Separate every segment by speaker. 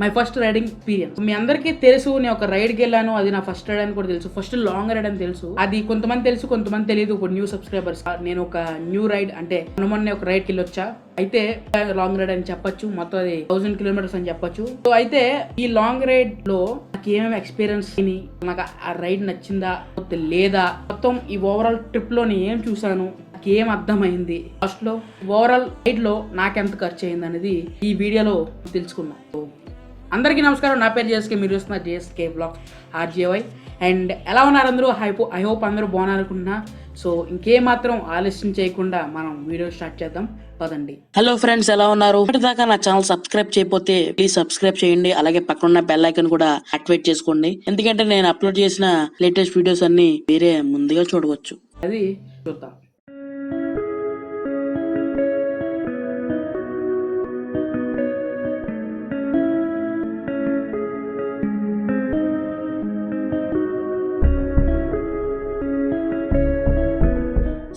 Speaker 1: My first riding experience. మీ అందరికీ తెలుసు నేను ఒక రైడ్కి వెళ్ళాను, అది నా ఫస్ట్ రైడ్ అని కూడా తెలుసు, ఫస్ట్ లాంగ్ రైడ్ అని తెలుసు. అది కొంతమంది తెలుసు, కొంతమంది తెలియదు. ఒక న్యూ సబ్స్క్రైబర్స్, నేను ఒక న్యూ రైడ్ అంటే మొన్న ఒక రైడ్కి వెళ్ళొచ్చా, అయితే లాంగ్ రైడ్ అని చెప్పొచ్చు. మొత్తం అది 1000 కిలోమీటర్స్ అని చెప్పొచ్చు. సో అయితే ఈ లాంగ్ రైడ్ లో నాకు ఏమేమి ఎక్స్పీరియన్స్, నాకు ఆ రైడ్ నచ్చిందా లేదా, మొత్తం ఈ ఓవరాల్ ట్రిప్ లో నేను ఏం చూసాను, ఏం అర్థమైంది, ఫస్ట్ లో ఓవరాల్ రైడ్ లో నాకెంత ఖర్చు అయింది అనేది ఈ వీడియోలో తెలుసుకున్నాం. అందరికీ నమస్కారం, నా పేరు జేఎస్కే, మీరు చూస్తున్నారు జేఎస్కే బ్లాగ్స్ RJY. అండ్ ఎలా ఉన్నారు అందరూ? ఐ హోప్ అందరూ బాగున్నారు అనుకుంటున్నా. సో ఇంకేమాత్రం ఆలస్యం చేయకుండా మనం వీడియో స్టార్ట్ చేద్దాం, పదండి. హలో ఫ్రెండ్స్, ఎలా ఉన్నారు? ఇప్పటిదాకా నా ఛానల్ సబ్స్క్రైబ్ చేయకపోతే ప్లీజ్ సబ్స్క్రైబ్ చేయండి, అలాగే పక్కన ఉన్న బెల్ ఐకాన్ కూడా యాక్టివేట్ చేసుకోండి. ఎందుకంటే నేను అప్లోడ్ చేసిన లేటెస్ట్ వీడియోస్ అన్ని మీరే ముందుగా చూడవచ్చు. అది చూద్దాం.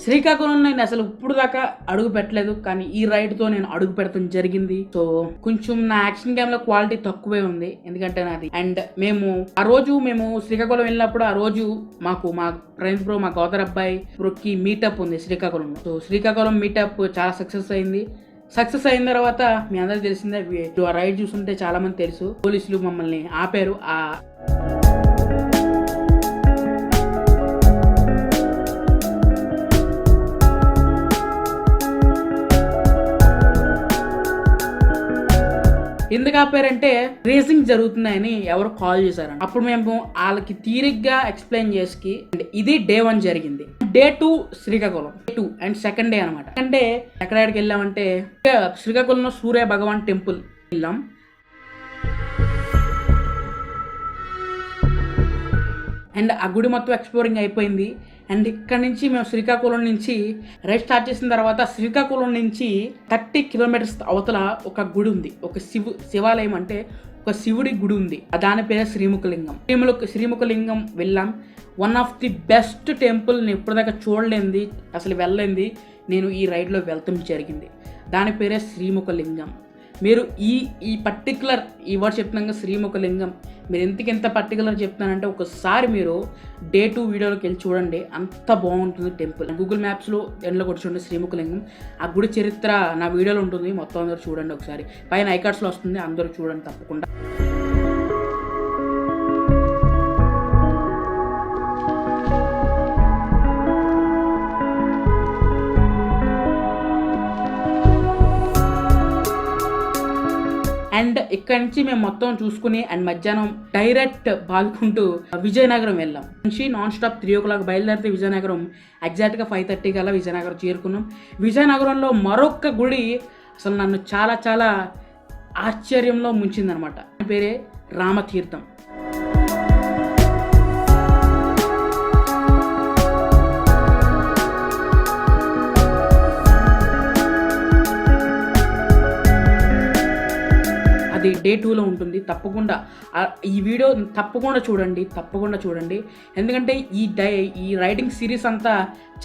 Speaker 1: శ్రీకాకుళం నేను అసలు ఇప్పుడు దాకా అడుగు పెట్టలేదు, కానీ ఈ రైడ్ తో నేను అడుగు పెడతాం జరిగింది. సో కొంచెం నా యాక్షన్ గేమ్ లో క్వాలిటీ తక్కువే ఉంది, ఎందుకంటే నాది. అండ్ మేము శ్రీకాకుళం వెళ్ళినప్పుడు ఆ రోజు మా ఫ్రెండ్స్ బ్రో, మా గోదర్ అబ్బాయి బ్రోకి మీటప్ ఉంది శ్రీకాకుళంలో. సో శ్రీకాకుళం మీటప్ చాలా సక్సెస్ అయింది. సక్సెస్ అయిన తర్వాత మీ అందరికి తెలిసిందే, ఆ రైడ్ చూస్తుంటే చాలా మంది తెలుసు, పోలీసులు మమ్మల్ని ఆపారు. ఎందుకు ఆపారంటే రేసింగ్ జరుగుతున్నాయని ఎవరు కాల్ చేశారంట. అప్పుడు మేము వాళ్ళకి తీరిగ్గా ఎక్స్ప్లెయిన్ చేసి, ఇది డే 1 జరిగింది. Day 2 Srikakulam, day 2 and second day అనమాట. సెకండ్ డే ఎక్కడికి వెళ్ళామంటే శ్రీకాకుళంలో సూర్య భగవాన్ టెంపుల్ వెళ్ళాం. అండ్ ఆ గుడి మొత్తం ఎక్స్ప్లోరింగ్ అయిపోయింది. అండ్ ఇక్కడ నుంచి మేము శ్రీకాకుళం నుంచి రైడ్ స్టార్ట్ చేసిన తర్వాత శ్రీకాకుళం నుంచి 30 కిలోమీటర్స్ అవతల ఒక గుడి ఉంది, ఒక శివాలయం, అంటే ఒక శివుడి గుడి ఉంది. దాని పేరు శ్రీముఖలింగం. శ్రీముఖలింగం వెళ్ళాం. One of the best temple. నేను ఇప్పటిదాకా చూడలేంది, అసలు వెళ్ళలేంది, నేను ఈ రైడ్లో వెళ్తాం జరిగింది. దాని పేరే శ్రీముఖలింగం. మీరు ఈ పర్టికులర్ ఈ వర్డ్ చెప్తున్నాక శ్రీముఖలింగం, మీరు ఎంత పర్టికులర్ చెప్తున్నానంటే ఒకసారి మీరు డే 2 వీడియోలోకి వెళ్ళి చూడండి, అంత బాగుంటుంది టెంపుల్. గూగుల్ మ్యాప్స్లో ఎండ్లో కూడా చూడండి శ్రీముఖలింగం. ఆ గుడి చరిత్ర నా వీడియోలో ఉంటుంది, మొత్తం అందరూ చూడండి ఒకసారి. పైన ఐకార్డ్స్లో వస్తుంది, అందరూ చూడండి తప్పకుండా. అండ్ ఇక్కడ నుంచి మేము మొత్తం చూసుకుని అండ్ మధ్యాహ్నం డైరెక్ట్ బాదుకుంటూ విజయనగరం వెళ్ళాం. నుంచి నాన్ స్టాప్ 3 o'clock బయలుదేరితే విజయనగరం ఎగ్జాక్ట్గా 5:30 కల్లా విజయనగరం చేరుకున్నాం. విజయనగరంలో మరొక గుడి అసలు నన్ను చాలా చాలా ఆశ్చర్యంలో ముంచిందనమాట. పేరే రామతీర్థం. అది డే 2లో ఉంటుంది. తప్పకుండా ఈ వీడియో తప్పకుండా చూడండి, ఎందుకంటే ఈ రైడింగ్ సిరీస్ అంతా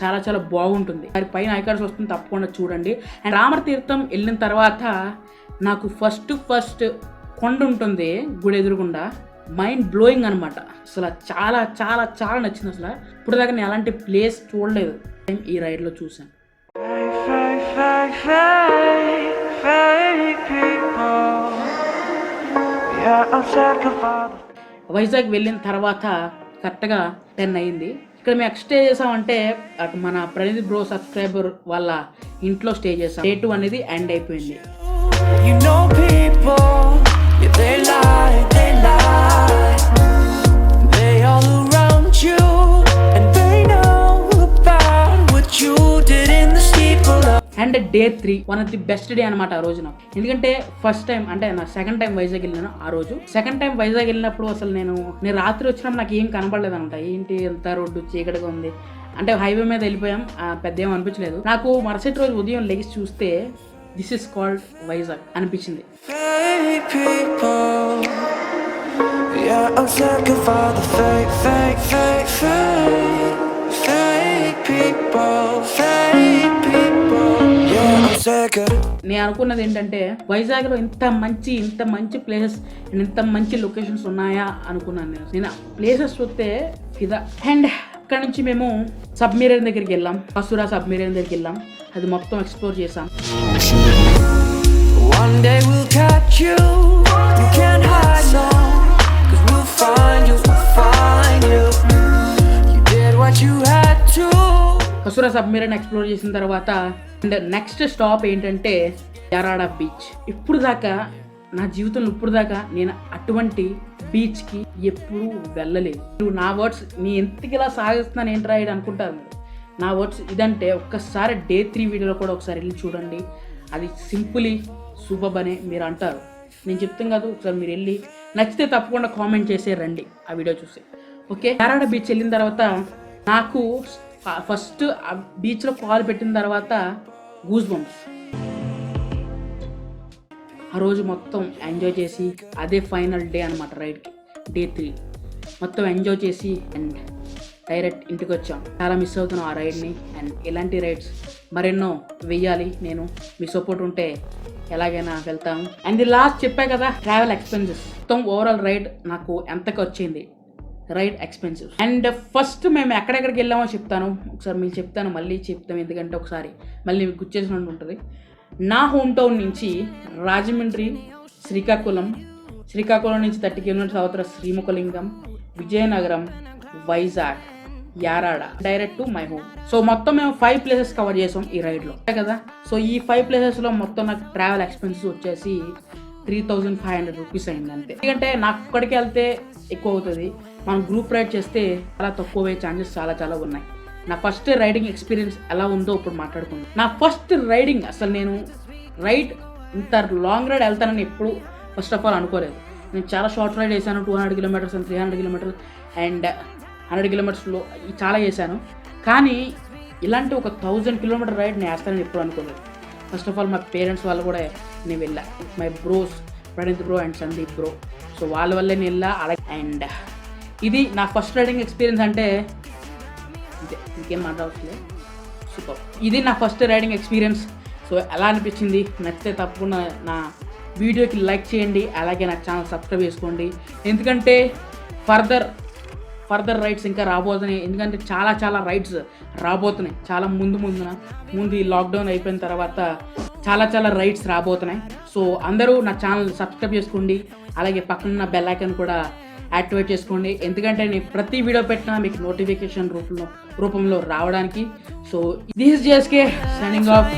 Speaker 1: చాలా చాలా బాగుంటుంది. మరి పైన ఐకార్డ్స్ వస్తుంది, తప్పకుండా చూడండి. అండ్ రామతీర్థం వెళ్ళిన తర్వాత నాకు ఫస్ట్ కొండ ఉంటుంది గుడి ఎదురుగుండా, మైండ్ బ్లోయింగ్ అనమాట. అసలు చాలా చాలా చాలా నచ్చింది. అసలు ఇప్పుడు దాకా నేను అలాంటి ప్లేస్ చూడలేదు, ఈ రైడ్లో చూసాను. వైజాగ్ వెళ్ళిన తర్వాత కరెక్ట్గా 10 అయింది. ఇక్కడ మేము ఎక్కడ స్టే చేసామంటే మన ప్రణీత్ బ్రో సబ్స్క్రైబర్ వాళ్ళ ఇంట్లో స్టే చేసాం. డే 2 అనేది ఎండ్ అయిపోయింది. And day 3 one of the best day అనమాట ఆ రోజు నాకు. ఎందుకంటే ఫస్ట్ టైం అంటే నా సెకండ్ టైం వైజాగ్ వెళ్ళినాను. ఆ రోజు సెకండ్ టైం వైజాగ్ వెళ్ళినప్పుడు అసలు నేను రాత్రి వచ్చినప్పుడు నాకు ఏం కనపడలేదు అనమాట. ఏంటి ఎంత రోడ్డు చీకటిగా ఉంది అంటే, హైవే మీద వెళ్ళిపోయాం, పెద్ద ఏం అనిపించలేదు నాకు. మరుసటి రోజు ఉదయం లెగిసి చూస్తే దిస్ ఇస్ కాల్డ్ వైజాగ్ అనిపించింది. నేను అనుకున్నది ఏంటంటే వైజాగ్లో ఇంత మంచి ప్లేసెస్ ఇంత మంచి లొకేషన్స్ ఉన్నాయా అనుకున్నాను. నేను ప్లేసెస్ చూస్తే ఫిదా. అండ్ అక్కడ నుంచి మేము సబ్మెరైన్ దగ్గరికి వెళ్ళాం, కస్తూరా సబ్మెరైన్ దగ్గరికి వెళ్ళాం, అది మొత్తం ఎక్స్ప్లోర్ చేసాం. One day we'll catch you, you can't hide no, 'cause we'll find you, you did what you had to. కస్తూరా సబ్మెరైన్ ఎక్స్ప్లోర్ చేసిన తర్వాత అండ్ నెక్స్ట్ స్టాప్ ఏంటంటే యారాడ బీచ్. ఇప్పుడు దాకా నా జీవితంలో నేను అటువంటి బీచ్కి ఎప్పుడూ వెళ్ళలేదు. నువ్వు నా వర్డ్స్ నీ ఎంతకి ఇలా సాగిస్తున్నాను ఏంట్రా ఇది అనుకుంటారు. నా వర్డ్స్ ఇదంటే ఒక్కసారి డే 3 వీడియోలో కూడా ఒకసారి వెళ్ళి చూడండి. అది సింపుల్లీ సూపర్ అనే మీరు అంటారు. నేను చెప్తాను కాదు, ఒకసారి మీరు వెళ్ళి నచ్చితే తప్పకుండా కామెంట్ చేసే రండి ఆ వీడియో చూసి. ఓకే, యారాడ బీచ్ వెళ్ళిన తర్వాత నాకు ఫస్ట్ ఆ బీచ్లో కాల్ పెట్టిన తర్వాత గూస్ బంప్స్. ఆ రోజు మొత్తం ఎంజాయ్ చేసి అదే ఫైనల్ డే అనమాట రైడ్కి, డే 3 మొత్తం ఎంజాయ్ చేసి అండ్ డైరెక్ట్ ఇంటికి వచ్చాం. చాలా మిస్ అవుతున్నాం ఆ రైడ్ని. అండ్ ఇలాంటి రైడ్స్ మరెన్నో వెయ్యాలి. నేను మీ సపోర్ట్ ఉంటే ఎలాగైనా వెళ్తాను. అండ్ ఇది లాస్ట్ చెప్పా కదా, ట్రావెల్ ఎక్స్పెన్సెస్ మొత్తం ఓవరాల్ రైడ్ నాకు ఎంతకు వచ్చింది, రైడ్ ఎక్స్పెన్సివ్. అండ్ ఫస్ట్ మేము ఎక్కడెక్కడికి వెళ్ళామో చెప్తాను, ఒకసారి మీకు చెప్తాను, మళ్ళీ చెప్తాం ఎందుకంటే ఒకసారి మళ్ళీ మీకు గుర్చేసినట్టు ఉంటుంది. నా హోమ్ టౌన్ నుంచి రాజమండ్రి, శ్రీకాకుళం నుంచి 30 కిలోమీటర్స్ అవతల Srimukhalingam, Vizianagaram, Vizag, Yarada, direct to my home. So మొత్తం మేము 5 ప్లేసెస్ కవర్ చేసాం ఈ రైడ్లో కదా. సో ఈ 5 ప్లేసెస్లో మొత్తం నాకు ట్రావెల్ ఎక్స్పెన్సెస్ వచ్చేసి 3,500 రూపీస్ అయింది అంతే. ఎందుకంటే నాకు ఒక్కడికి వెళ్తే ఎక్కువ అవుతుంది, మనం గ్రూప్ రైడ్ చేస్తే చాలా తక్కువ అయ్యే ఛాన్సెస్ చాలా ఉన్నాయి. నా ఫస్ట్ రైడింగ్ ఎక్స్పీరియన్స్ ఎలా ఉందో ఇప్పుడు మాట్లాడుకుందాం. నా ఫస్ట్ రైడింగ్ అసలు నేను ఇంత లాంగ్ రైడ్ వెళ్తానని ఎప్పుడు ఫస్ట్ ఆఫ్ ఆల్ అనుకోలేదు. నేను చాలా షార్ట్ రైడ్ వేసాను, 200 కిలోమీటర్స్ అండ్ 300 కిలోమీటర్స్ అండ్ 100 కిలోమీటర్స్లో చాలా చేశాను. కానీ ఇలాంటి ఒక 1000 కిలోమీటర్ రైడ్ నేను వేస్తానని ఎప్పుడు అనుకోలేదు. ఫస్ట్ ఆఫ్ ఆల్ మా పేరెంట్స్ వాళ్ళు కూడా నేను వెళ్ళా, my bros Praneeth bro and Sandeep bro, so వాళ్ళ వల్లే నేను వెళ్ళా. అలాగే అండ్ ఇది నా ఫస్ట్ రైడింగ్ ఎక్స్పీరియన్స్ అంటే అంతే, ఇంకేం మాట్లాడలేదు. సూపర్, ఇది నా ఫస్ట్ రైడింగ్ ఎక్స్పీరియన్స్. సో ఎలా అనిపించింది, నచ్చితే తప్పకుండా నా వీడియోకి లైక్ చేయండి, అలాగే నా ఛానల్ సబ్స్క్రైబ్ చేసుకోండి. ఎందుకంటే ఫర్దర్ రైడ్స్ ఇంకా రాబోతున్నాయి. ఎందుకంటే చాలా రైడ్స్ రాబోతున్నాయి, చాలా ముందు ఈ లాక్డౌన్ అయిపోయిన తర్వాత చాలా రైడ్స్ రాబోతున్నాయి. సో అందరూ నా ఛానల్ సబ్స్క్రైబ్ చేసుకోండి, అలాగే పక్కన బెల్ ఐకాన్ కూడా యాక్టివేట్ చేసుకోండి. ఎందుకంటే నేను ప్రతి వీడియో పెట్టినా మీకు నోటిఫికేషన్ రూపంలో రావడానికి. So this is JSK signing off.